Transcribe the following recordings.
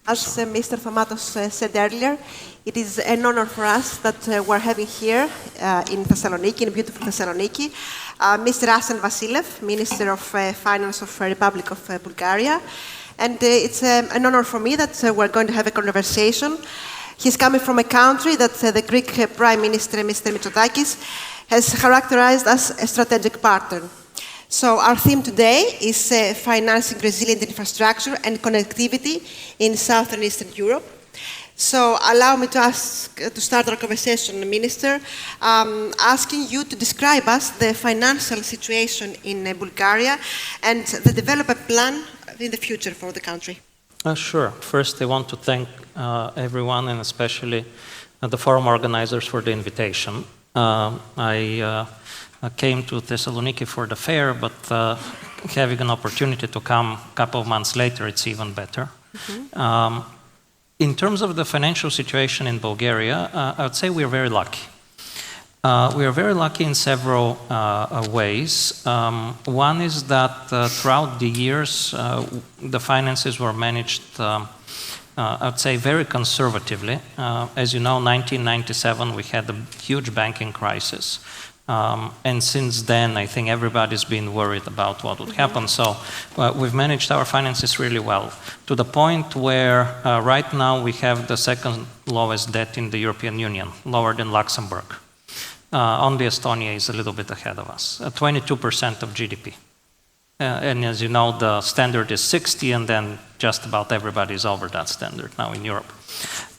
As Mr. Thomatos said earlier, it is an honor for us that we're having here in Thessaloniki, in beautiful Thessaloniki, Mr. Assen Vassilev, Minister of Finance of the Republic of Bulgaria. And it's an honor for me that we're going to have a conversation. He's coming from a country that the Greek Prime Minister, Mr. Mitsotakis, has characterized as a strategic partner. So our theme today is financing resilient infrastructure and connectivity in Southern Eastern Europe. So allow me to start our conversation, Minister, asking you to describe us the financial situation in Bulgaria and the development plan in the future for the country. Sure. First, I want to thank everyone and especially the forum organizers for the invitation. I came to Thessaloniki for the fair, but having an opportunity to come a couple of months later, it's even better. Mm-hmm. In terms of the financial situation in Bulgaria, I would say we're very lucky. We are very lucky in several ways. One is that throughout the years, the finances were managed, I would say, very conservatively. As you know, 1997, we had a huge banking crisis. And since then, I think everybody's been worried about what would happen. So we've managed our finances really well, to the point where right now we have the second lowest debt in the European Union, lower than Luxembourg. Only Estonia is a little bit ahead of us, 22% of GDP. And as you know, the standard is 60, and then just about everybody is over that standard now in Europe.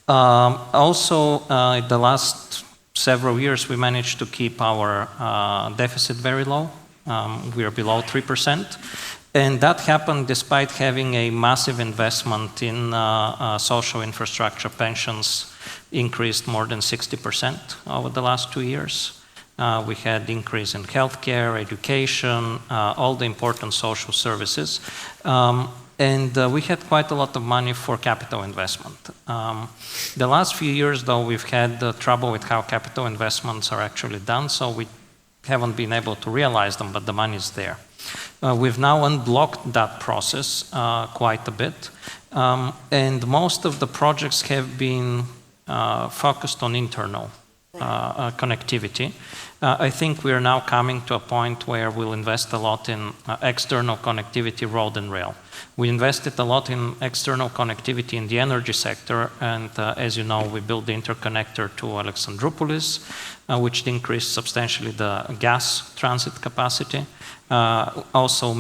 Also, in the last several years, we managed to keep our deficit very low. We are below 3%. And that happened despite having a massive investment in social infrastructure. Pensions increased more than 60% over the last 2 years. We had increase in healthcare, education, all the important social services. And we had quite a lot of money for capital investment. The last few years, though, we've had trouble with how capital investments are actually done, so we haven't been able to realize them, but the money is there. We've now unblocked that process quite a bit, and most of the projects have been focused on internal connectivity. I think we are now coming to a point where we'll invest a lot in external connectivity, road and rail. We invested a lot in external connectivity in the energy sector, and as you know, we built the interconnector to Alexandroupolis, which increased substantially the gas transit capacity. Also,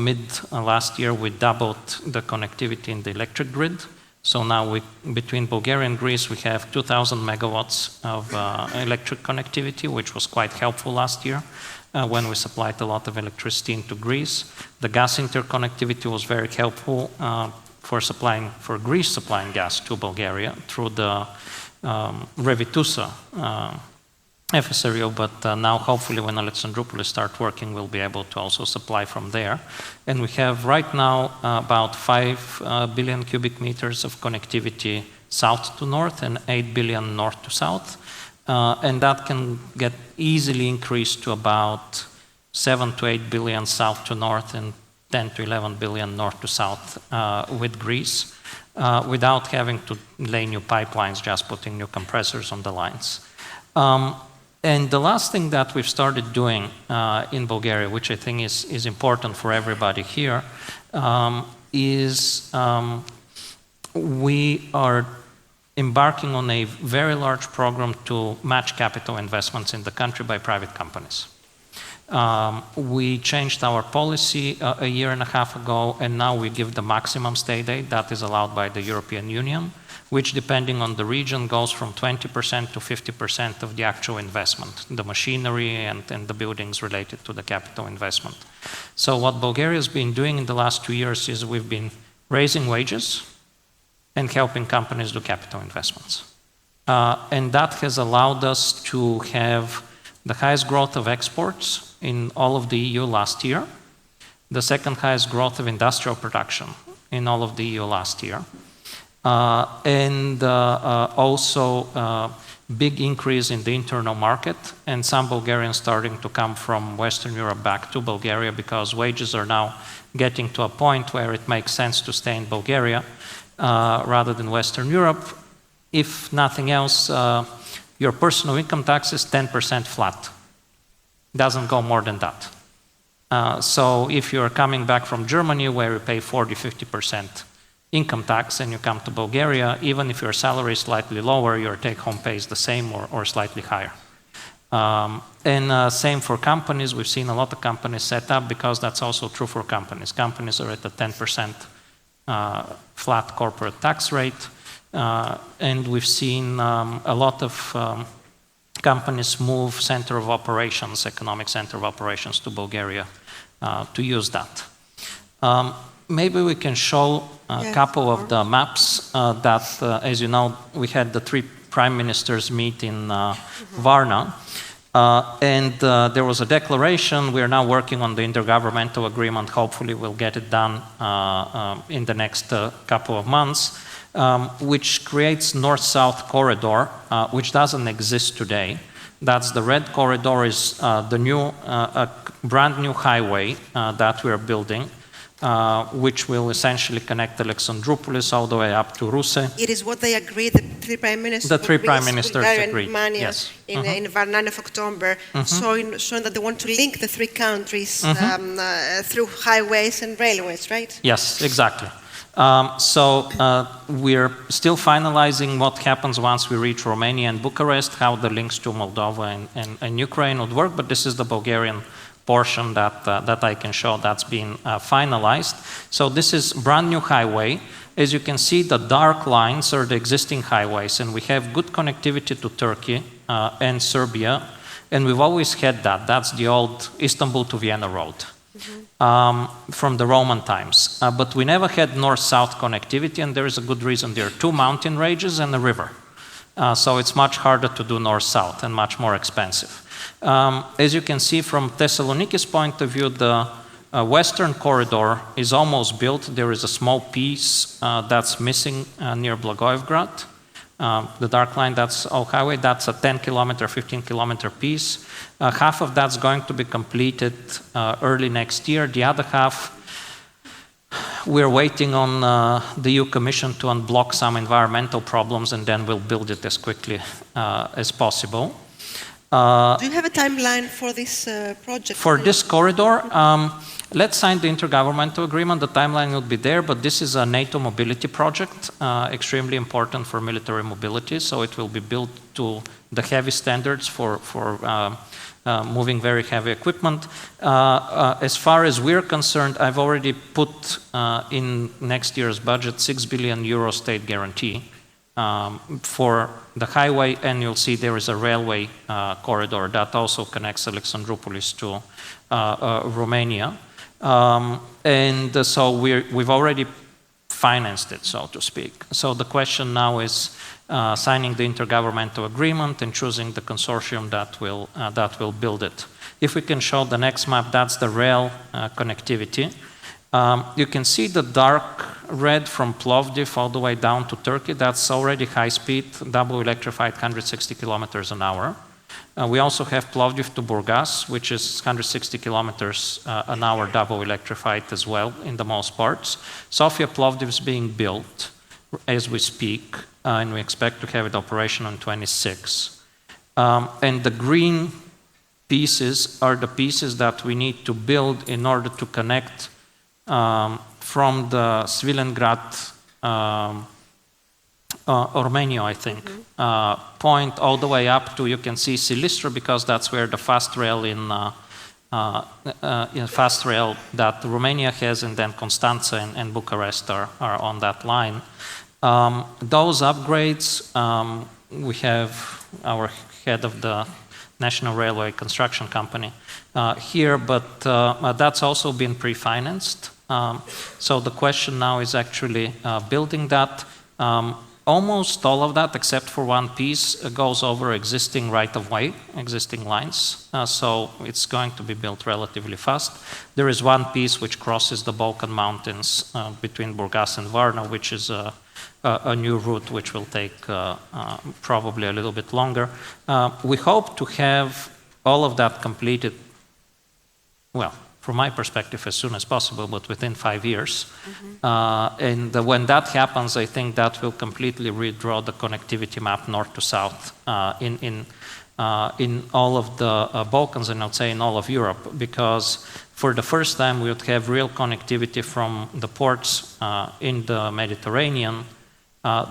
last year, we doubled the connectivity in the electric grid. So now between Bulgaria and Greece, we have 2,000 megawatts of electric connectivity, which was quite helpful last year when we supplied a lot of electricity into Greece. The gas interconnectivity was very helpful for Greece supplying gas to Bulgaria through the Revitusa FSRU, but now hopefully when Alexandroupolis start working, we'll be able to also supply from there. And we have right now about 5 billion cubic meters of connectivity south to north and 8 billion north to south. And that can get easily increased to about 7 to 8 billion south to north and 10 to 11 billion north to south with Greece, without having to lay new pipelines, just putting new compressors on the lines. And the last thing that we've started doing in Bulgaria, which I think is important for everybody here, is we are embarking on a very large program to match capital investments in the country by private companies. We changed our policy a year and a half ago, and now we give the maximum state aid that is allowed by the European Union, which, depending on the region, goes from 20% to 50% of the actual investment, the machinery and the buildings related to the capital investment. So what Bulgaria has been doing in the last 2 years is we've been raising wages and helping companies do capital investments. And that has allowed us to have the highest growth of exports in all of the EU last year, the second highest growth of industrial production in all of the EU last year, and also big increase in the internal market, and some Bulgarians starting to come from Western Europe back to Bulgaria because wages are now getting to a point where it makes sense to stay in Bulgaria. rather than Western Europe. If nothing else, your personal income tax is 10% flat. Doesn't go more than that. So if you're coming back from Germany where you pay 40–50% income tax and you come to Bulgaria, even if your salary is slightly lower, your take-home pay is the same or slightly higher. And same for companies. We've seen a lot of companies set up because that's also true for companies. Companies are at a 10% flat corporate tax rate. And we've seen a lot of companies move center of operations, economic center of operations to Bulgaria to use that. Maybe we can show a couple of the maps that, as you know, we had the 3 prime ministers meet in Varna. And there was a declaration. We are now working on the intergovernmental agreement. Hopefully we'll get it done in the next couple of months, which creates north-south corridor, which doesn't exist today. That's the red corridor is the new, brand new highway that we're building, which will essentially connect Alexandroupolis all the way up to Ruse. It is what they agreed, the 3 prime ministers. The 3 prime ministers agreed, yes. In Varna of October, showing that they want to link the 3 countries through highways and railways, right? Yes, exactly. So we're still finalizing what happens once we reach Romania and Bucharest, how the links to Moldova and Ukraine would work, but this is the Bulgarian portion that I can show that's been finalized. So this is brand new highway. As you can see, the dark lines are the existing highways, and we have good connectivity to Turkey and Serbia, and we've always had that. That's the old Istanbul to Vienna road. From the Roman times. But we never had north-south connectivity, and there is a good reason. There are 2 mountain ranges and a river. So it's much harder to do north-south and much more expensive. As you can see from Thessaloniki's point of view, the western corridor is almost built. There is a small piece that's missing near Blagoevgrad. The dark line, that's all highway. That's a 10-kilometer, 15-kilometer piece. Half of that's going to be completed early next year. The other half, we're waiting on the EU Commission to unblock some environmental problems, and then we'll build it as quickly as possible. Do you have a timeline for this project? For this corridor, let's sign the intergovernmental agreement. The timeline will be there, but this is a NATO mobility project, extremely important for military mobility. So it will be built to the heavy standards for moving very heavy equipment. As far as we're concerned, I've already put in next year's budget 6 billion euro state guarantee for the highway, and you'll see there is a railway corridor that also connects Alexandroupolis to Romania. And so we've already financed it, so to speak. So the question now is signing the intergovernmental agreement and choosing the consortium that will build it. If we can show the next map, that's the rail connectivity. You can see the dark red from Plovdiv all the way down to Turkey. That's already high speed, double electrified, 160 kilometers an hour. We also have Plovdiv to Burgas, which is 160 kilometers an hour, double electrified as well in the most parts. Sofia Plovdiv is being built as we speak, and we expect to have it operational in 26. And the green pieces are the pieces that we need to build in order to connect from the Svilengrad, Ormenio, I think, point all the way up to, you can see Silistra, because that's where the fast rail that Romania has, and then Constanța and Bucharest are on that line. Those upgrades, we have our head of the National Railway Construction Company here, but that's also been pre-financed. So the question now is actually building that. Almost all of that, except for one piece, goes over existing right-of-way, existing lines. So it's going to be built relatively fast. There is one piece which crosses the Balkan Mountains between Burgas and Varna, which is a new route which will take probably a little bit longer. We hope to have all of that completed, well, from my perspective, as soon as possible, but within 5 years. And when that happens, I think that will completely redraw the connectivity map north to south in all of the Balkans, and I'd say in all of Europe, because for the first time we would have real connectivity from the ports in the Mediterranean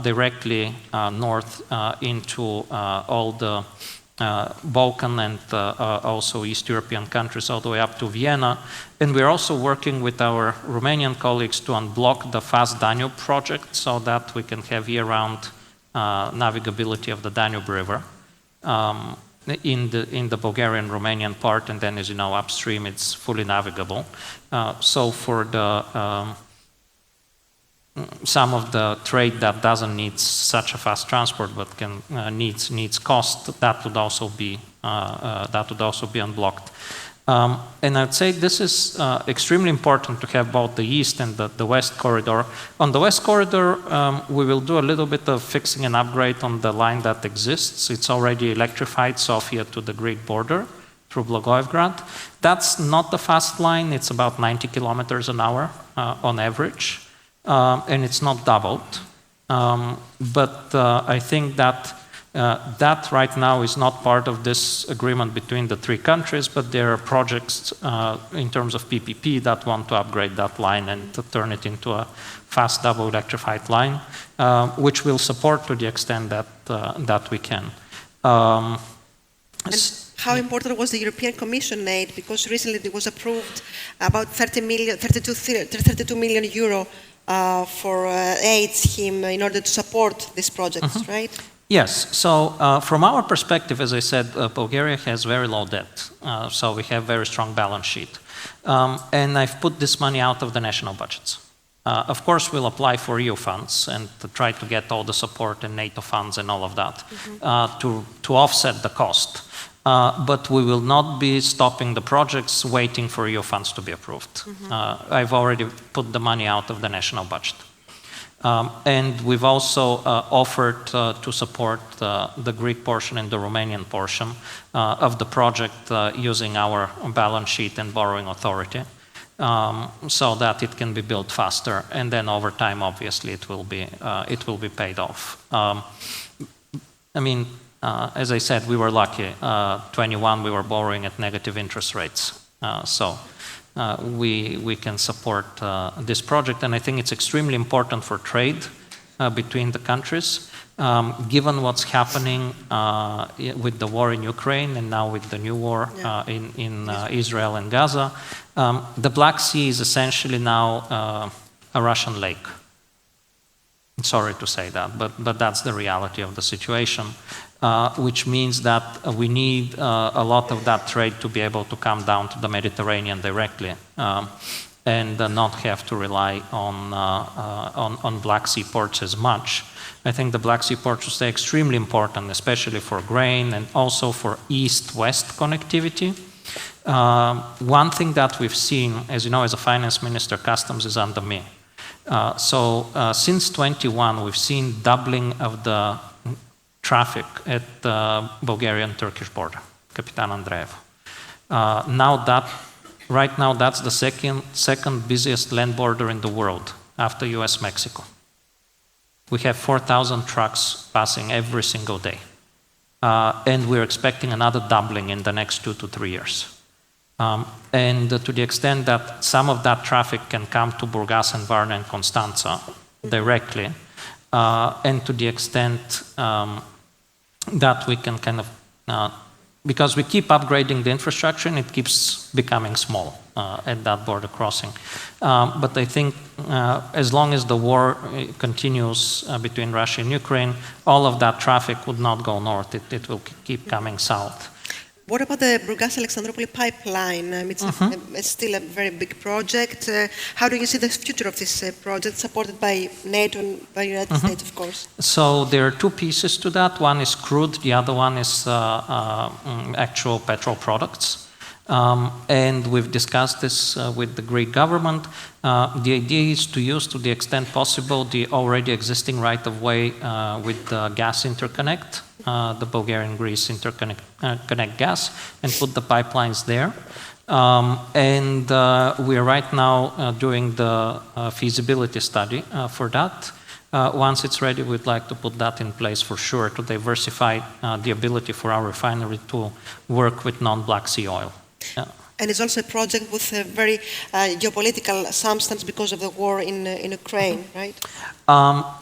directly north into all the Balkan and also East European countries all the way up to Vienna. And we're also working with our Romanian colleagues to unblock the Fast Danube project so that we can have year-round navigability of the Danube River in the Bulgarian-Romanian part, and then, as you know, upstream it's fully navigable. So for the some of the trade that doesn't need such a fast transport but can needs cost, that would also be unblocked. And I'd say this is extremely important to have both the east and the west corridor. On the west corridor, we will do a little bit of fixing and upgrade on the line that exists. It's already electrified, Sofia to the Greek border through Blagoevgrad. That's not the fast line. It's about 90 kilometers an hour on average. And it's not doubled. But I think that that right now is not part of this agreement between the three countries, but there are projects in terms of PPP that want to upgrade that line and to turn it into a fast double electrified line, which we'll support to the extent that we can. How important was the European Commission aid? Because recently it was approved about 32 million euro for aid scheme in order to support these projects, right? Yes. So from our perspective, as I said, Bulgaria has very low debt. So we have very strong balance sheet. And I've put this money out of the national budgets. Of course, we'll apply for EU funds and to try to get all the support and NATO funds and all of that to offset the cost. But we will not be stopping the projects waiting for EU funds to be approved. I've already put the money out of the national budget. And we've also offered to support the Greek portion and the Romanian portion of the project using our balance sheet and borrowing authority so that it can be built faster. And then over time, obviously, it will be paid off. I mean, as I said, we were lucky. 21, we were borrowing at negative interest rates. So we can support this project. And I think it's extremely important for trade between the countries. Given what's happening with the war in Ukraine and now with the new war in Israel and Gaza, the Black Sea is essentially now a Russian lake. Sorry to say that, but that's the reality of the situation. Which means that we need a lot of that trade to be able to come down to the Mediterranean directly and not have to rely on Black Sea ports as much. I think the Black Sea ports will stay extremely important, especially for grain and also for east-west connectivity. One thing that we've seen, as you know, as a finance minister, customs is under me. So since 21, we've seen doubling of the traffic at the Bulgarian-Turkish border, Capitan Andreev. Right now, that's the second busiest land border in the world after US-Mexico. We have 4,000 trucks passing every single day. And we're expecting another doubling in the next 2 to 3 years. And to the extent that some of that traffic can come to Burgas and Varna and Constanța directly, and to the extent that we can kind of, because we keep upgrading the infrastructure and it keeps becoming small at that border crossing. But I think as long as the war continues between Russia and Ukraine, all of that traffic would not go north, it will keep coming south. What about the Burgas-Alexandroupolis pipeline? It's still a very big project. How do you see the future of this project, supported by NATO and by the United States, of course? So there are two pieces to that. One is crude, the other one is actual petrol products. And we've discussed this with the Greek government. The idea is to use, to the extent possible, the already existing right-of-way with the gas interconnect, the Bulgarian-Greece interconnect gas, and put the pipelines there. And we are right now doing the feasibility study for that. Once it's ready, we'd like to put that in place for sure to diversify the ability for our refinery to work with non-Black Sea oil. And it's also a project with a very geopolitical substance because of the war in Ukraine, right?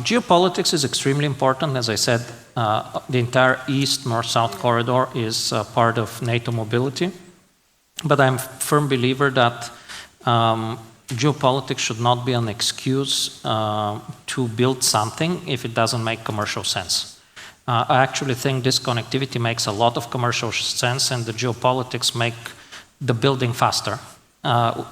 Geopolitics is extremely important. As I said, the entire East, North-South corridor is part of NATO mobility. But I'm a firm believer that geopolitics should not be an excuse to build something if it doesn't make commercial sense. I actually think this connectivity makes a lot of commercial sense, and the geopolitics make the building faster,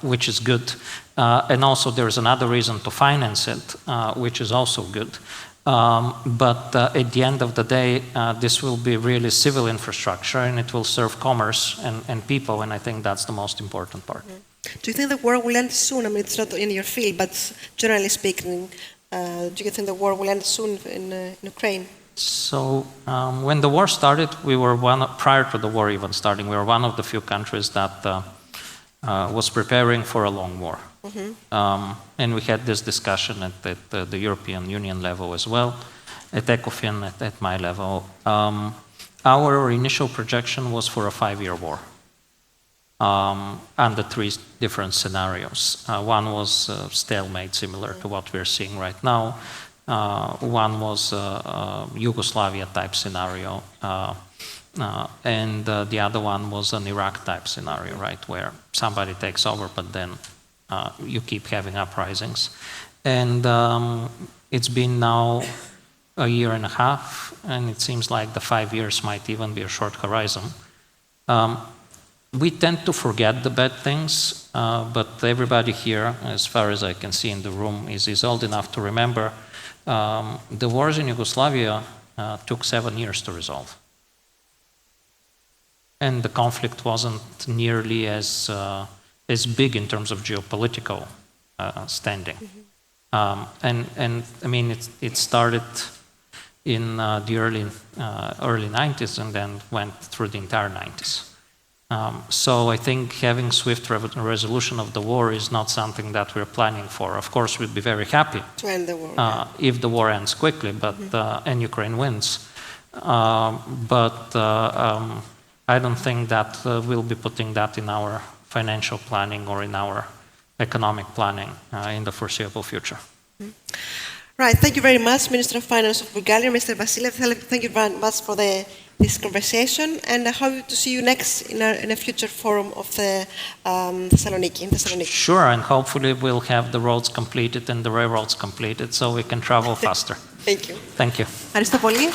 which is good. And also there's another reason to finance it, which is also good. But at the end of the day, this will be really civil infrastructure, and it will serve commerce and people, and I think that's the most important part. Do you think the war will end soon? I mean, it's not in your field, but generally speaking, do you think the war will end soon in Ukraine? So when the war started, we were prior to the war even starting, we were one of the few countries that was preparing for a long war. And we had this discussion at the European Union level as well, at ECOFIN, at my level. Our initial projection was for a 5-year war under 3 different scenarios. One was stalemate, similar to what we're seeing right now. One was Yugoslavia-type scenario. And the other one was an Iraq-type scenario, right, where somebody takes over, but then you keep having uprisings. And it's been now a year and a half, and it seems like the 5 years might even be a short horizon. We tend to forget the bad things, but everybody here, as far as I can see in the room, is old enough to remember the wars in Yugoslavia took 7 years to resolve. And the conflict wasn't nearly as big in terms of geopolitical standing. And I mean, it started in the early 90s and then went through the entire 90s. So I think having swift resolution of the war is not something that we're planning for. Of course, we'd be very happy to end the war, if the war ends quickly, but and Ukraine wins. But I don't think that we'll be putting that in our financial planning or in our economic planning in the foreseeable future. Right. Thank you very much, Minister of Finance of Bulgaria, Mr. Vassilev. Thank you very much for this conversation, and I hope to see you next in a future forum of the Thessaloniki. Sure, and hopefully we'll have the roads completed and the railroads completed so we can travel faster. Thank you. Thank you. Ευχαριστώ πολύ.